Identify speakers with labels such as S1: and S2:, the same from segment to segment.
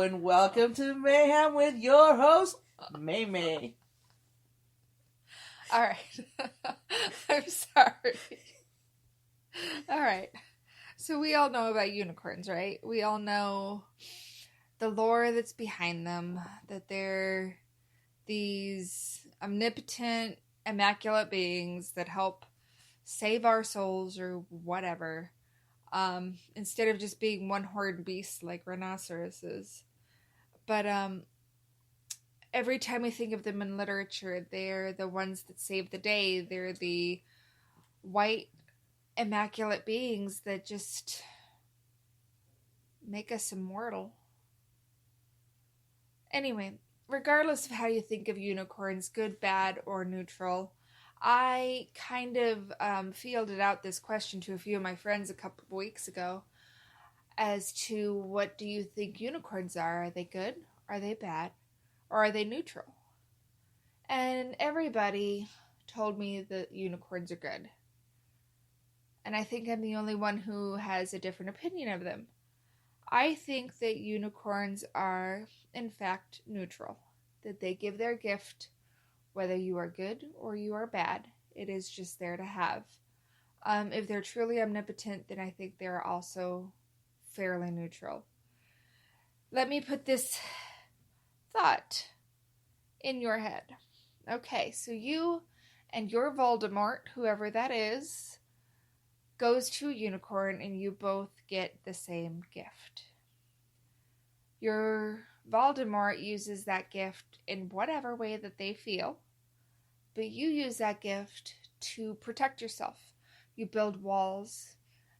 S1: and welcome to Mayhem with your host, May May.
S2: All right. I'm sorry. All right. So we all know about unicorns, right? We all know the lore that's behind them, that they're these omnipotent, immaculate beings that help save our souls or whatever, instead of just being one-horned beasts like rhinoceroses. But every time we think of them in literature, they're the ones that save the day. They're the white, immaculate beings that just make us immortal. Anyway, regardless of how you think of unicorns, good, bad, or neutral, I kind of fielded out this question to a few of my friends a couple of weeks ago as to what do you think unicorns are? Are they good? Are they bad? Or are they neutral? And everybody told me that unicorns are good. And I think I'm the only one who has a different opinion of them. I think that unicorns are, in fact, neutral. That they give their gift whether you are good or you are bad. It is just there to have. If they're truly omnipotent, then I think they're also fairly neutral. Let me put this thought in your head. Okay, so you and your Voldemort, whoever that is, goes to a unicorn and you both get the same gift. Your Voldemort uses that gift in whatever way that they feel, but you use that gift to protect yourself. You build walls.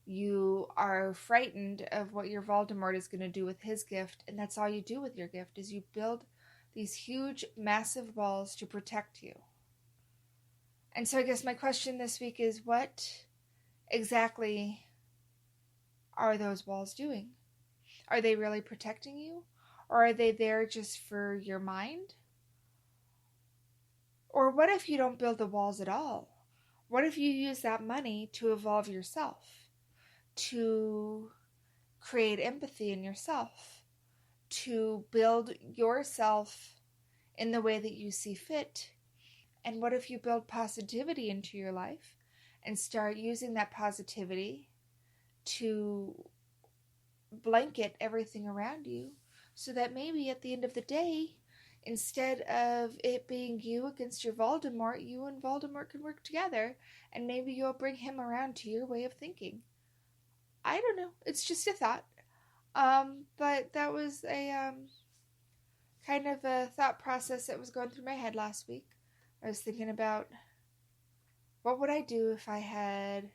S2: You are frightened of what your Voldemort is going to do with his gift, and that's all you do with your gift, is you build these huge, massive walls to protect you. And so I guess my question this week is, what exactly are those walls doing? Are they really protecting you? Or are they there just for your mind? Or what if you don't build the walls at all? What if you use that money to evolve yourself? To create empathy in yourself? To build yourself in the way that you see fit? And what if you build positivity into your life and start using that positivity to blanket everything around you, so that maybe at the end of the day, instead of it being you against your Voldemort, you and Voldemort can work together, and maybe you'll bring him around to your way of thinking. I don't know. It's just a thought. But that was a kind of a thought process that was going through my head last week. I was thinking about, what would I do if I had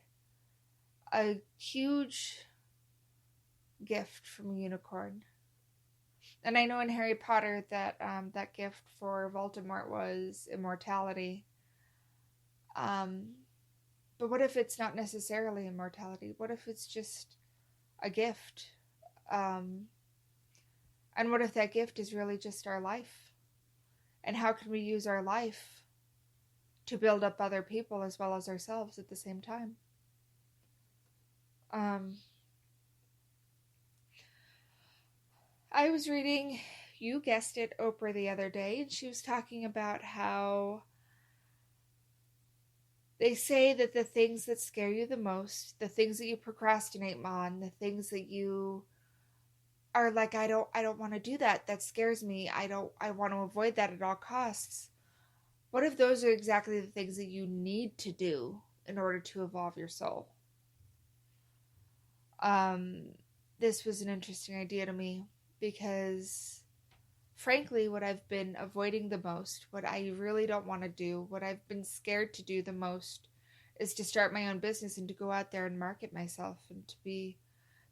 S2: a huge gift from a unicorn? And I know in Harry Potter that that gift for Voldemort was immortality. But what if it's not necessarily immortality? What if it's just a gift? And what if that gift is really just our life? And how can we use our life to build up other people as well as ourselves at the same time? I was reading, you guessed it, Oprah the other day, and she was talking about how they say that the things that scare you the most, the things that you procrastinate on, the things that you are like, I don't want to do that. That scares me. I want to avoid that at all costs. What if those are exactly the things that you need to do in order to evolve your soul? This was an interesting idea to me, because frankly, what I've been avoiding the most, what I really don't want to do, what I've been scared to do the most, is to start my own business and to go out there and market myself and to be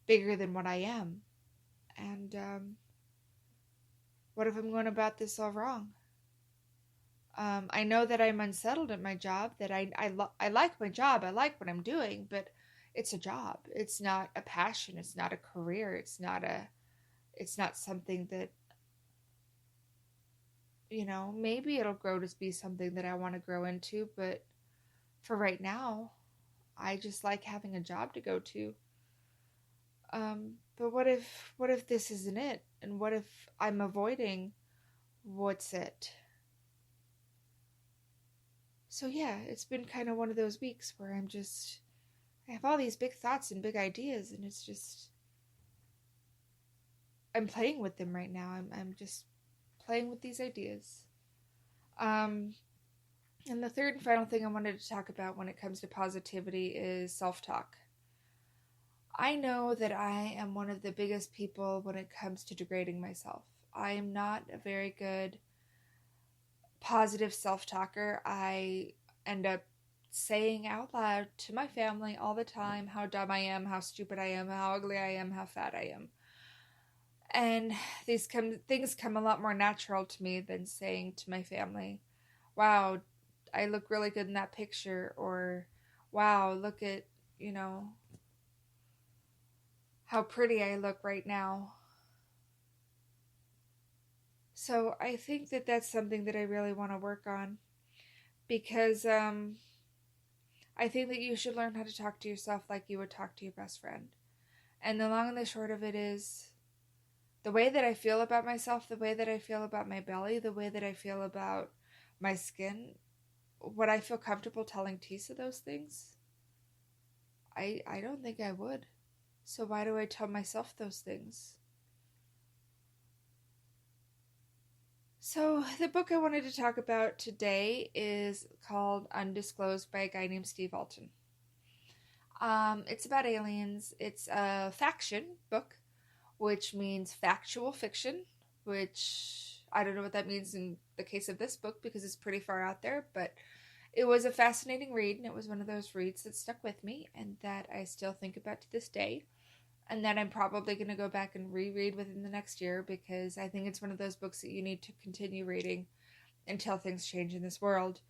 S2: bigger than what I am. And what if I'm going about this all wrong? I know that I'm unsettled at my job, that I like my job, I like what I'm doing, but it's a job. It's not a passion. It's not a career. It's not something that, maybe it'll grow to be something that I want to grow into, but for right now, I just like having a job to go to. But what if this isn't it? And what if I'm avoiding what's it? So yeah, it's been kind of one of those weeks where I have all these big thoughts and big ideas, and it's just, I'm playing with them right now. I'm just playing with these ideas. And the third and final thing I wanted to talk about when it comes to positivity is self-talk. I know that I am one of the biggest people when it comes to degrading myself. I am not a very good positive self-talker. I end up saying out loud to my family all the time how dumb I am, how stupid I am, how ugly I am, how fat I am. And things come a lot more natural to me than saying to my family, wow, I look really good in that picture, or wow, look at, how pretty I look right now. So I think that that's something that I really want to work on, because I think that you should learn how to talk to yourself like you would talk to your best friend. And the long and the short of it is, the way that I feel about myself, the way that I feel about my belly, the way that I feel about my skin, would I feel comfortable telling Tisa those things? I don't think I would. So why do I tell myself those things? So the book I wanted to talk about today is called Undisclosed by a guy named Steve Alten. It's about aliens. It's a faction book, which means factual fiction, which I don't know what that means in the case of this book because it's pretty far out there, but it was a fascinating read, and it was one of those reads that stuck with me and that I still think about to this day, and that I'm probably going to go back and reread within the next year because I think it's one of those books that you need to continue reading until things change in this world.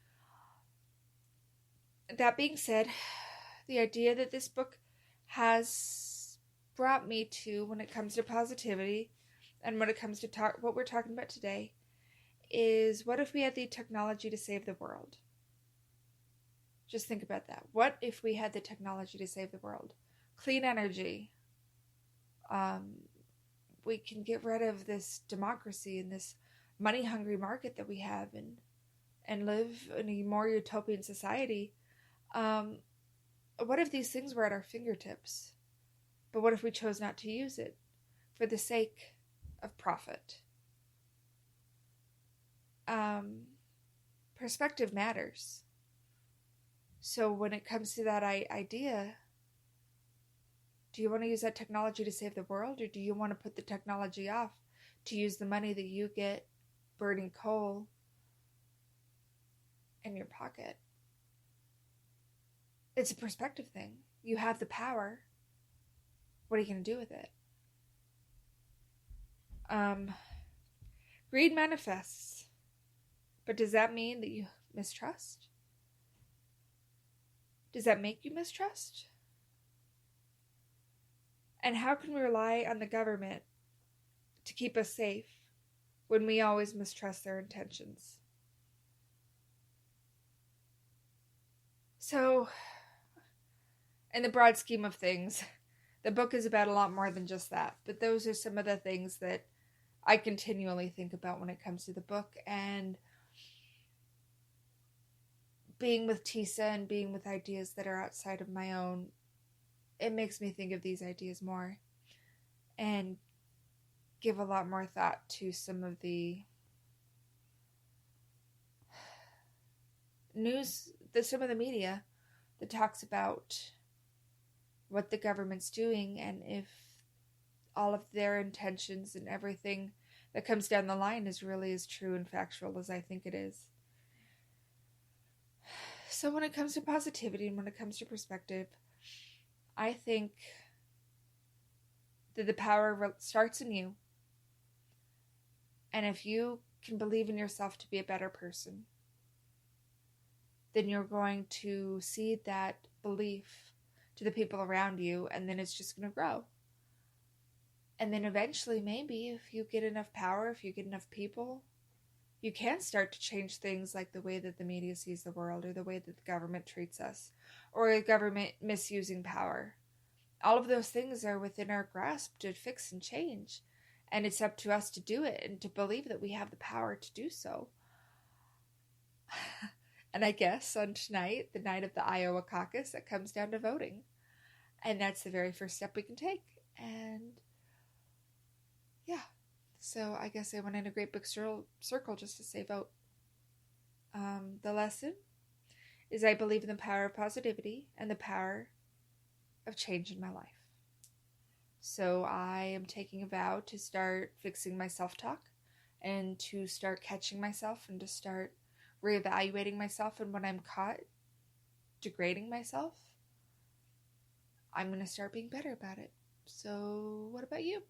S2: That being said, the idea that this book has brought me to when it comes to positivity and when it comes to what we're talking about today is, what if we had the technology to save the world? Just think about that. What if we had the technology to save the world? Clean energy. We can get rid of this democracy and this money-hungry market that we have and live in a more utopian society. What if these things were at our fingertips? But what if we chose not to use it for the sake of profit? Perspective matters. So when it comes to that idea, do you want to use that technology to save the world, or do you want to put the technology off to use the money that you get burning coal in your pocket? It's a perspective thing. You have the power. What are you going to do with it? Greed manifests. But does that mean that you mistrust? Does that make you mistrust? And how can we rely on the government to keep us safe when we always mistrust their intentions? So, in the broad scheme of things, the book is about a lot more than just that. But those are some of the things that I continually think about when it comes to the book. And being with Tisa and being with ideas that are outside of my own, it makes me think of these ideas more and give a lot more thought to some of the news, some of the media that talks about what the government's doing and if all of their intentions and everything that comes down the line is really as true and factual as I think it is. So when it comes to positivity and when it comes to perspective, I think that the power starts in you. And if you can believe in yourself to be a better person, then you're going to seed that belief to the people around you, and then it's just going to grow. And then eventually, maybe, if you get enough power, if you get enough people, you can start to change things like the way that the media sees the world, or the way that the government treats us, or the government misusing power. all of those things are within our grasp to fix and change. And it's up to us to do it and to believe that we have the power to do so. And I guess on tonight, the night of the Iowa caucus, it comes down to voting. And that's the very first step we can take. And yeah, so I guess I went in a great big circle just to say vote. The lesson is I believe in the power of positivity and the power of change in my life. So I am taking a vow to start fixing my self-talk and to start catching myself and to start reevaluating myself. And when I'm caught degrading myself, I'm going to start being better about it. So what about you?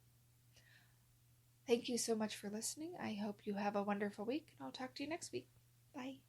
S2: Thank you so much for listening. I hope you have a wonderful week, and I'll talk to you next week. Bye.